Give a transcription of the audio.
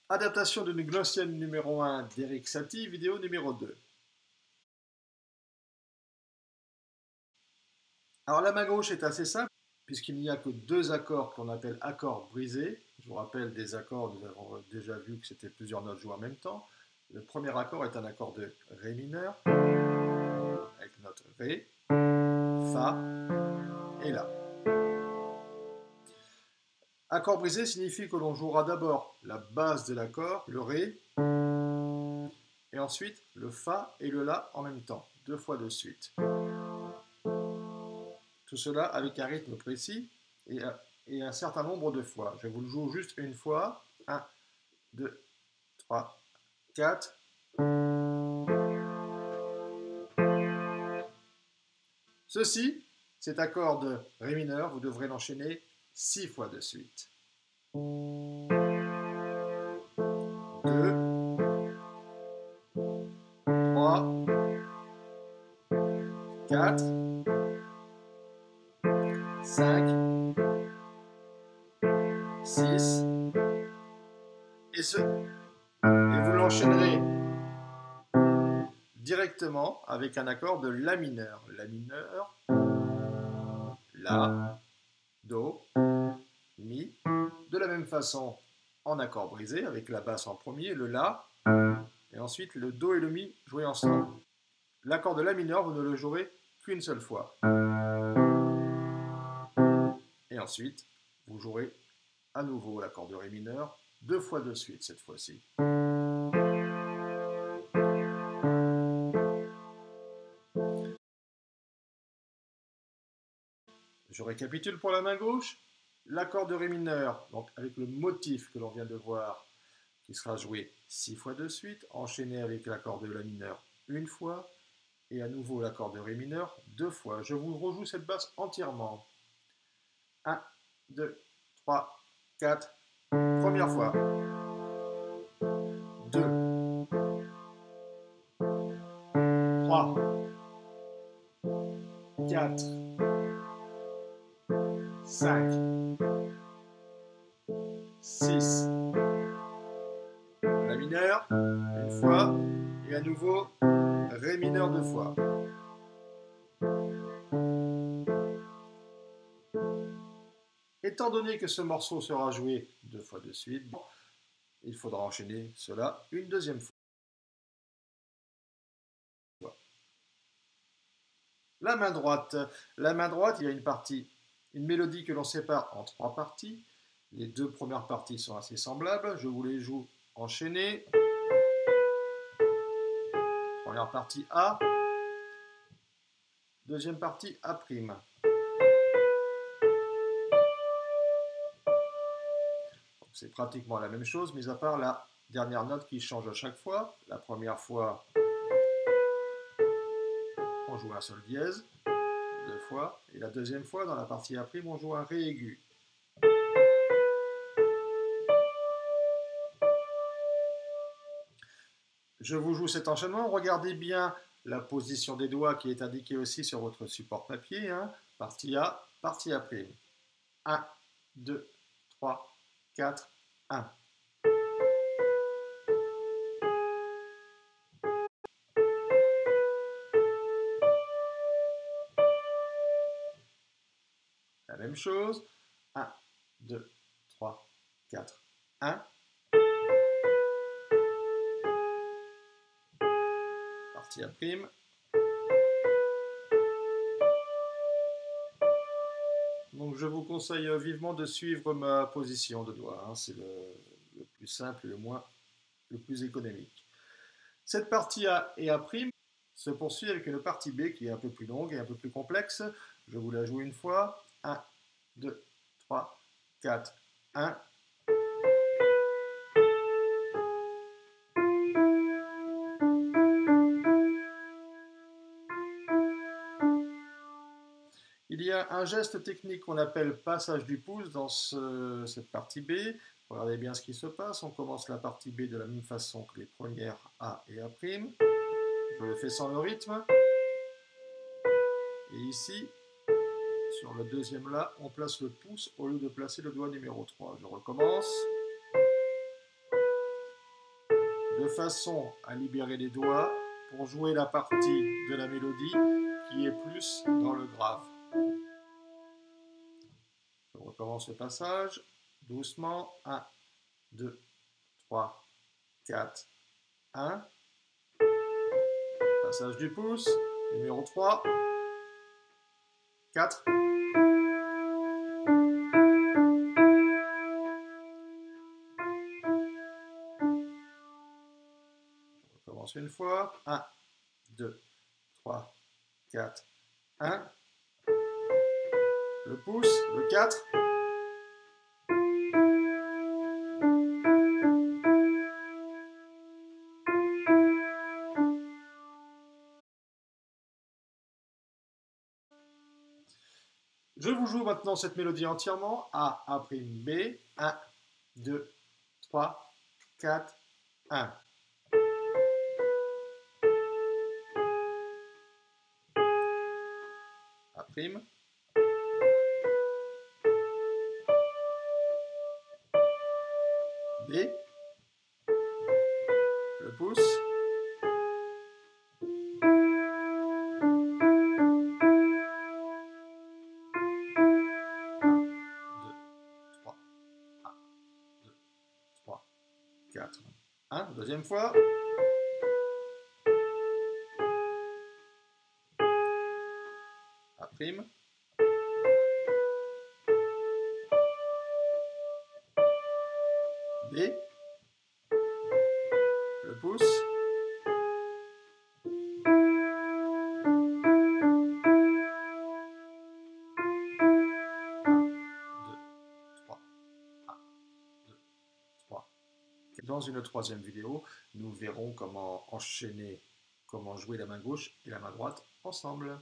Adaptation d'une Gnossienne numéro 1 d'Eric Satie, vidéo numéro 2. Alors la main gauche est assez simple, puisqu'il n'y a que deux accords qu'on appelle accords brisés. Je vous rappelle des accords, nous avons déjà vu que c'était plusieurs notes jouées en même temps. Le premier accord est un accord de Ré mineur, avec note Ré, Fa et La. Accord brisé signifie que l'on jouera d'abord la base de l'accord, le Ré, et ensuite le Fa et le La en même temps, deux fois de suite. Tout cela avec un rythme précis et un certain nombre de fois. Je vous le joue juste une fois. 1, 2, 3, 4. Ceci, cet accord de Ré mineur, vous devrez l'enchaîner 6 fois de suite. 2, 3, 4, 5, 6, et vous l'enchaînerez directement avec un accord de La mineur. La mineur, La, Do, Mi. De la même façon, en accord brisé, avec la basse en premier, le La, et ensuite le Do et le Mi joués ensemble. L'accord de La mineur, vous ne le jouerez qu'une seule fois. Et ensuite, vous jouerez à nouveau l'accord de Ré mineur, deux fois de suite cette fois-ci. Je récapitule pour la main gauche. L'accord de Ré mineur, donc avec le motif que l'on vient de voir, qui sera joué 6 fois de suite, enchaîné avec l'accord de La mineur une fois, et à nouveau l'accord de Ré mineur deux fois. Je vous rejoue cette basse entièrement. 1, 2, 3, 4. Première fois. 2, 3, 4, 5, 6. La mineur, une fois, et à nouveau Ré mineur deux fois. Étant donné que ce morceau sera joué deux fois de suite, il faudra enchaîner cela une deuxième fois. La main droite. La main droite, il y a une mélodie que l'on sépare en trois parties. Les deux premières parties sont assez semblables. Je vous les joue enchaînées. Première partie A. Deuxième partie A'. C'est pratiquement la même chose, mis à part la dernière note qui change à chaque fois. La première fois, on joue un sol dièse, deux fois. Et la deuxième fois, dans la partie A', on joue un Ré aigu. Je vous joue cet enchaînement. Regardez bien la position des doigts qui est indiquée aussi sur votre support papier. Hein. Partie A, partie A'. 1, 2, 3, 4, 1. La même chose. 1, 2, 3, 4, 1. Partie A'. Donc je vous conseille vivement de suivre ma position de doigt. Hein. C'est le plus simple et le plus économique. Cette partie A et A' se poursuit avec une partie B qui est un peu plus longue et un peu plus complexe. Je vous la joue une fois. 1, 2, 3, 4, 1. Il y a un geste technique qu'on appelle passage du pouce dans cette partie B. Regardez bien ce qui se passe. On commence la partie B de la même façon que les premières A et A'. Je le fais sans le rythme. Et ici, sur le deuxième La, on place le pouce au lieu de placer le doigt numéro 3. Je recommence. de façon à libérer les doigts pour jouer la partie de la mélodie qui est plus dans le grave. Je recommence le passage, doucement, 1, 2, 3, 4, 1. Passage du pouce, numéro 3, 4. Je recommence une fois, 1, 2, 3, 4, 1. Le pouce, le 4. Je vous joue maintenant cette mélodie entièrement. A, A', B. 1, 2, 3, 4, 1. A'. B. Le pouce. Deuxième fois. A'. B. Le pouce. Dans une troisième vidéo, nous verrons comment enchaîner, comment jouer la main gauche et la main droite ensemble.